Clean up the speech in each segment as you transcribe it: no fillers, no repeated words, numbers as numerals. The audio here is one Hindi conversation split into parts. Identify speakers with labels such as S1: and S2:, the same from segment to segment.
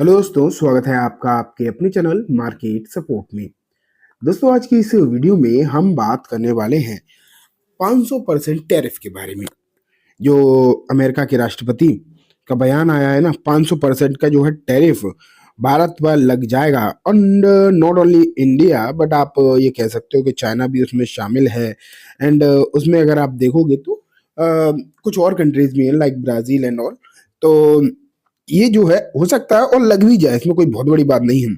S1: हेलो दोस्तों, स्वागत है आपका आपके अपने चैनल मार्केट सपोर्ट में। दोस्तों, आज की इस वीडियो में हम बात करने वाले हैं 500% टैरिफ के बारे में। जो अमेरिका के राष्ट्रपति का बयान आया है ना, 500% का जो है टैरिफ भारत पर लग जाएगा। And not only India but आप ये कह सकते हो कि चाइना भी उसमें शामिल है। एंड उसमें अगर आप देखोगे तो कुछ और कंट्रीज भी हैं लाइक ब्राजील एंड ऑल। तो ये जो है हो सकता है और लग भी जाए, इसमें कोई बहुत बड़ी बात नहीं है।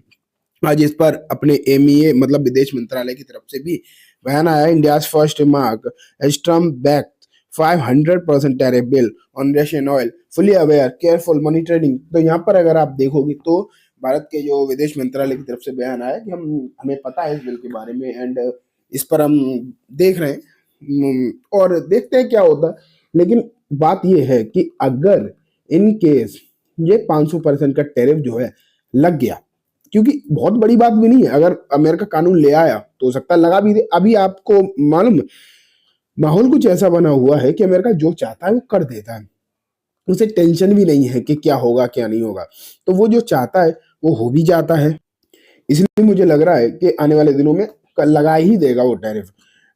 S1: आज इस पर अपने एमईए मतलब विदेश मंत्रालय की तरफ से भी बयान आया है। India's first remark as Trump back 500% tariff bill on Russian oil fully aware careful monitoring. तो यहाँ पर अगर आप देखोगे तो भारत के जो विदेश मंत्रालय की तरफ से बयान आया कि हमें पता है इस बिल के बारे में। एंड इस पर हम देख रहे हैं और देखते हैं क्या होता है। लेकिन बात यह है कि अगर इन केस ये 500% का टैरिफ जो है लग गया, क्योंकि बहुत बड़ी बात भी नहीं है, अगर अमेरिका कानून ले आया तो हो सकता है लगा भी दे। अभी आपको मालूम माहौल कुछ ऐसा बना हुआ है कि अमेरिका जो चाहता है वो कर देता है। उसे टेंशन भी नहीं है कि क्या होगा क्या नहीं होगा, तो वो जो चाहता है वो हो भी जाता है। इसलिए मुझे लग रहा है कि आने वाले दिनों में लगा ही देगा वो टैरिफ।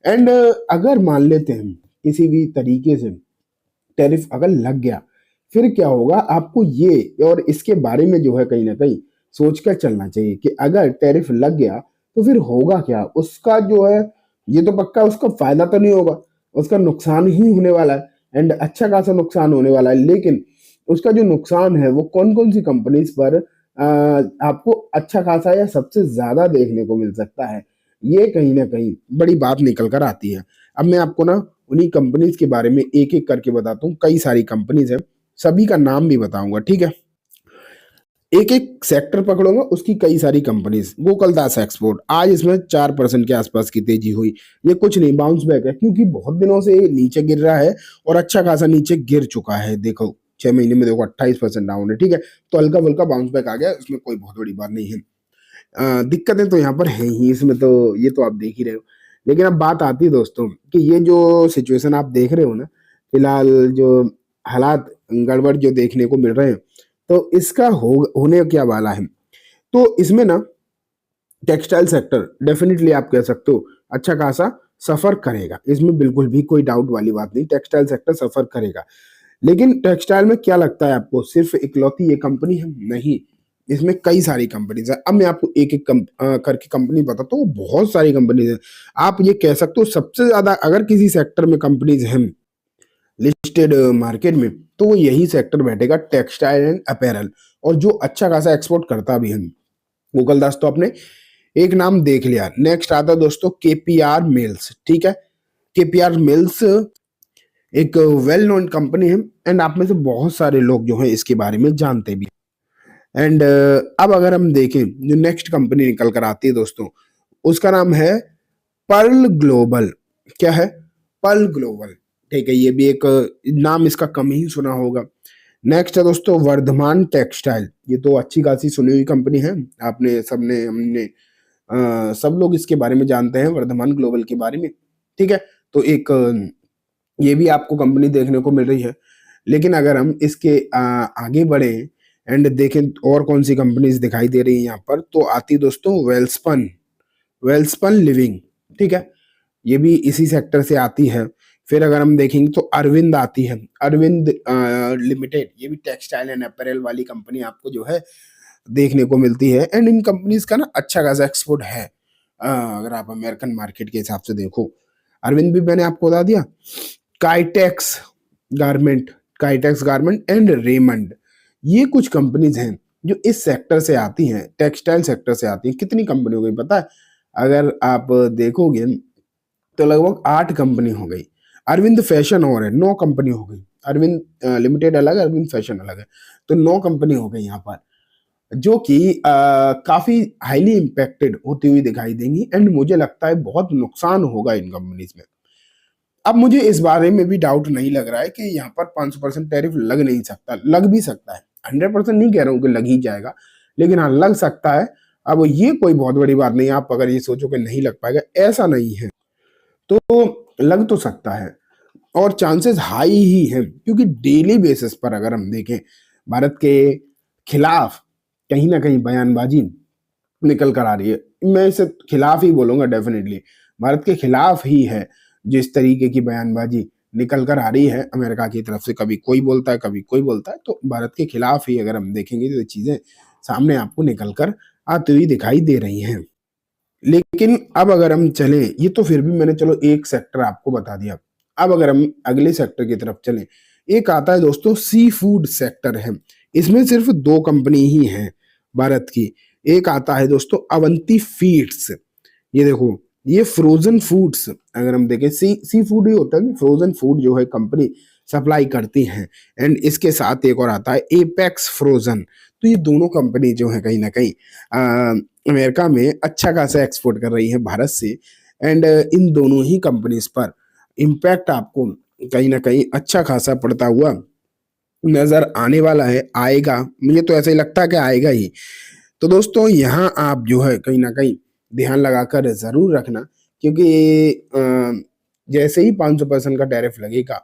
S1: एंड अगर मान लेते हैं किसी भी तरीके से टैरिफ अगर लग गया, फिर क्या होगा आपको ये और इसके बारे में जो है कहीं ना कहीं सोचकर चलना चाहिए कि अगर टैरिफ लग गया तो फिर होगा क्या उसका जो है। ये तो पक्का उसका फायदा तो नहीं होगा, उसका नुकसान ही होने वाला है। एंड अच्छा खासा नुकसान होने वाला है। लेकिन उसका जो नुकसान है वो कौन कौन सी कंपनीज पर आपको अच्छा खासा या सबसे ज्यादा देखने को मिल सकता है, ये कहीं ना कहीं बड़ी बात निकल कर आती है। अब मैं आपको ना उन्हीं कंपनीज के बारे में एक एक करके बताता हूँ। कई सारी कंपनीज है, सभी का नाम भी बताऊंगा, ठीक है। एक एक सेक्टर पकड़ूंगा, उसकी कई सारी कंपनीज। गोकुलदास एक्सपोर्ट आज इसमें 4% के आसपास की तेजी हुई। ये कुछ नहीं, बाउंस बैक है, क्योंकि बहुत दिनों से ये नीचे गिर रहा है और अच्छा खासा नीचे गिर चुका है। देखो 6 महीने में देखो 28% डाउन है, ठीक है। तो हल्का फुल्का बाउंस बैक आ गया, उसमें कोई बहुत बड़ी बात नहीं है। दिक्कतें तो यहाँ पर है ही इसमें, तो ये तो आप देख ही रहे हो। लेकिन अब बात आती है दोस्तों कि ये जो सिचुएशन आप देख रहे हो ना, फिलहाल जो हालात गड़बड़ जो देखने को मिल रहे हैं, तो इसका होने क्या वाला है। तो इसमें ना टेक्सटाइल सेक्टर डेफिनेटली आप कह सकते हो अच्छा खासा सफर करेगा। इसमें बिल्कुल भी कोई डाउट वाली बात नहीं, टेक्सटाइल सेक्टर सफर करेगा। लेकिन टेक्सटाइल में क्या लगता है आपको सिर्फ इकलौती ये कंपनी है? नहीं, इसमें कई सारी कंपनीज है। अब मैं आपको एक एक करके कंपनी बताता हूँ। बहुत सारी कंपनीज है, आप ये कह सकते हो सबसे ज्यादा अगर किसी सेक्टर में कंपनीज हैं लिस्टेड मार्केट में, तो वो यही सेक्टर बैठेगा, टेक्सटाइल एंड अपैरल। और जो अच्छा खासा एक्सपोर्ट करता भी है। गोकुलदास तो आपने एक नाम देख लिया। नेक्स्ट आता है दोस्तों केपीआर मिल्स, ठीक है। केपीआर मिल्स एक वेल नोन कंपनी है एंड आप में से बहुत सारे लोग जो हैं इसके बारे में जानते भी। एंड अब अगर हम देखें जो नेक्स्ट कंपनी निकल कर आती है दोस्तों, उसका नाम है पर्ल ग्लोबल। क्या है? पर्ल ग्लोबल, ठीक है। ये भी एक नाम इसका कम ही सुना होगा। नेक्स्ट है दोस्तों वर्धमान टेक्सटाइल। ये तो अच्छी खासी सुनी हुई कंपनी है, आपने सबने हमने सब लोग इसके बारे में जानते हैं, वर्धमान ग्लोबल के बारे में, ठीक है। तो एक ये भी आपको कंपनी देखने को मिल रही है। लेकिन अगर हम इसके आगे बढ़े एंड देखें और कौन सी कंपनीज दिखाई दे रही है यहाँ पर, तो आती है दोस्तों वेल्सपन, वेल्सपन लिविंग, ठीक है। ये भी इसी सेक्टर से आती है। फिर अगर हम देखेंगे तो अरविंद आती है, अरविंद लिमिटेड। ये भी टेक्सटाइल एंड अपैरल वाली कंपनी आपको जो है देखने को मिलती है। एंड इन कंपनीज का ना अच्छा खासा एक्सपोर्ट है। अगर आप अमेरिकन मार्केट के हिसाब से देखो, अरविंद भी मैंने आपको बता दिया। Kitex garment, Kitex garment and Raymond, ये कुछ कंपनीज हैं जो इस सेक्टर से आती हैं, टेक्सटाइल सेक्टर से आती हैं। कितनी कंपनी हो गई पता है? अगर आप देखोगे तो लगभग 8 कंपनी हो गई। अरविंद फैशन और है, 9 कंपनी हो गई। अरविंद लिमिटेड अलग है, अरविंद फैशन अलग है। तो 9 कंपनी हो गई यहाँ पर, जो कि काफी हाईली इम्पैक्टेड होती हुई दिखाई देंगी। एंड मुझे लगता है बहुत नुकसान होगा इन कंपनीज में। अब मुझे इस बारे में भी डाउट नहीं लग रहा है कि यहाँ पर 500% टैरिफ लग नहीं सकता। लग भी सकता है, 100% नहीं कह रहा हूँ कि लग ही जाएगा, लेकिन हाँ लग सकता है। अब ये कोई बहुत बड़ी बात नहीं है। आप अगर ये सोचो कि नहीं लग पाएगा, ऐसा नहीं है। तो लग तो सकता है और चांसेस हाई ही हैं, क्योंकि डेली बेसिस पर अगर हम देखें भारत के खिलाफ कहीं ना कहीं बयानबाजी निकल कर आ रही है। मैं इसे खिलाफ ही बोलूंगा, डेफिनेटली भारत के खिलाफ ही है जिस तरीके की बयानबाजी निकल कर आ रही है अमेरिका की तरफ से। कभी कोई बोलता है, कभी कोई बोलता है, तो भारत के खिलाफ ही अगर हम देखेंगे तो चीजें सामने आपको निकल कर आती हुई दिखाई दे रही हैं। लेकिन अब अगर हम चलें, ये तो फिर भी मैंने चलो एक सेक्टर आपको बता दिया। अब अगर हम अगले सेक्टर की तरफ चलें, एक आता है दोस्तों सी फूड सेक्टर है। इसमें सिर्फ दो कंपनी ही हैं भारत की। एक आता है दोस्तों अवंती फीड्स। ये देखो, ये फ्रोजन फूड्स, अगर हम देखें सी फूड ही होता है, फ्रोजन फूड जो है कंपनी सप्लाई करती हैं। एंड इसके साथ एक और आता है एपेक्स फ्रोजन। तो ये दोनों कंपनी जो है कहीं ना कहीं अमेरिका में अच्छा खासा एक्सपोर्ट कर रही है भारत से। एंड इन दोनों ही कंपनीज पर इम्पैक्ट आपको कहीं ना कहीं अच्छा खासा पड़ता हुआ नजर आने वाला है, आएगा। मुझे तो ऐसा ही लगता है कि आएगा ही। तो दोस्तों यहाँ आप जो है कहीं ना कहीं ध्यान लगाकर जरूर रखना, क्योंकि जैसे ही 500% का टैरिफ लगेगा,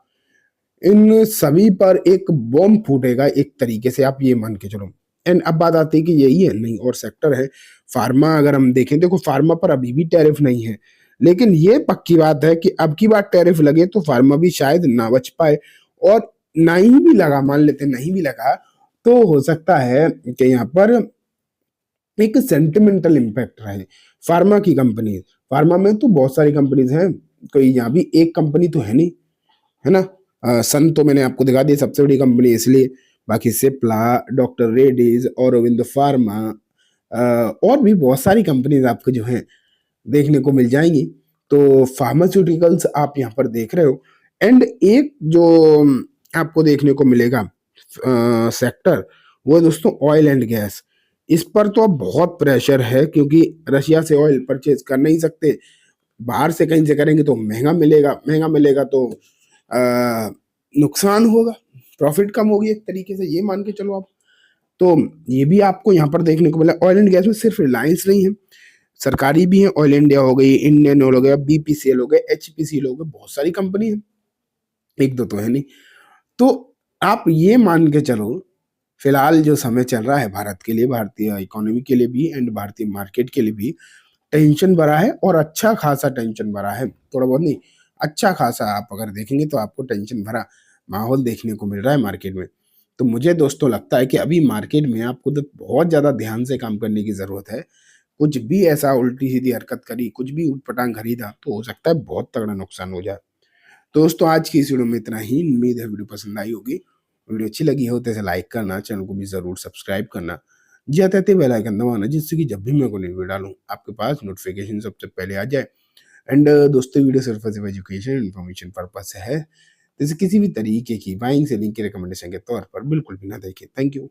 S1: इन सभी पर एक बॉम्ब फूटेगा एक तरीके से, आप ये मान के चलो। एंड अब बात आती है कि यही है नहीं और सेक्टर है फार्मा। अगर हम देखें, देखो फार्मा पर अभी भी टैरिफ नहीं है, लेकिन ये पक्की बात है कि अब की बार टैरिफ लगे तो फार्मा भी शायद ना बच पाए। और नहीं भी लगा, मान लेते नहीं भी लगा, तो हो सकता है कि यहाँ पर एक सेंटिमेंटल इम्पैक्ट रहे फार्मा की कंपनी। फार्मा में तो बहुत सारी कंपनीज हैं, कोई यहाँ भी एक कंपनी तो है नहीं, है ना। सन तो मैंने आपको दिखा दिया सबसे बड़ी कंपनी, इसलिए बाकी सिप्ला, डॉक्टर रेड्डीज, औरोबिंदो फार्मा, और भी बहुत सारी कंपनीज आपको जो है देखने को मिल जाएंगी। तो फार्मास्यूटिकल्स आप यहाँ पर देख रहे हो। एंड एक जो आपको देखने को मिलेगा सेक्टर, वो है दोस्तों ऑयल एंड गैस। इस पर तो अब बहुत प्रेशर है, क्योंकि रशिया से ऑयल परचेज कर नहीं सकते, बाहर से कहीं से करेंगे तो महंगा मिलेगा, महंगा मिलेगा तो नुकसान होगा, प्रॉफिट कम होगी एक तरीके से, ये मान के चलो आप। तो ये भी आपको यहाँ पर देखने को मिला। ऑयल एंड गैस में सिर्फ रिलायंस नहीं है, सरकारी भी है। ऑयल इंडिया हो गई, इंडियन ऑयल हो गया, बीपीसीएल हो गए, एचपीसीएल हो गए, बहुत सारी कंपनी है, एक दो तो है नहीं। तो आप ये मान के चलो, फिलहाल जो समय चल रहा है भारत के लिए, भारतीय इकोनॉमी के लिए भी एंड भारतीय मार्केट के लिए भी टेंशन भरा है, और अच्छा खासा टेंशन भरा है। थोड़ा बहुत नहीं, अच्छा खासा आप अगर देखेंगे तो आपको टेंशन भरा माहौल देखने को मिल रहा है मार्केट में। तो मुझे दोस्तों लगता है कि अभी मार्केट में आपको तो बहुत ज़्यादा ध्यान से काम करने की ज़रूरत है। कुछ भी ऐसा उल्टी सीधी हरकत करी, कुछ भी ऊटपटांग खरीदा, तो हो सकता है बहुत तगड़ा नुकसान हो जाए। तो दोस्तों आज की इस वीडियो में इतना ही। उम्मीद है वीडियो पसंद आई होगी। वीडियो अच्छी लगी हो तो इसे लाइक करना, चैनल को भी ज़रूर सब्सक्राइब करना, जाते आते बेल आइकन दबाना, जिससे कि जब भी मैं कोई नई वीडियो डालूँ आपके पास नोटिफिकेशन सबसे पहले आ जाए। एंड दोस्तों वीडियो सिर्फ सिर्फ एजुकेशन इन्फॉर्मेशन पर्पज से है, जैसे किसी भी तरीके की बाइंग सेलिंग की रिकमेंडेशन के तौर पर बिल्कुल भी ना देखें। Thank you.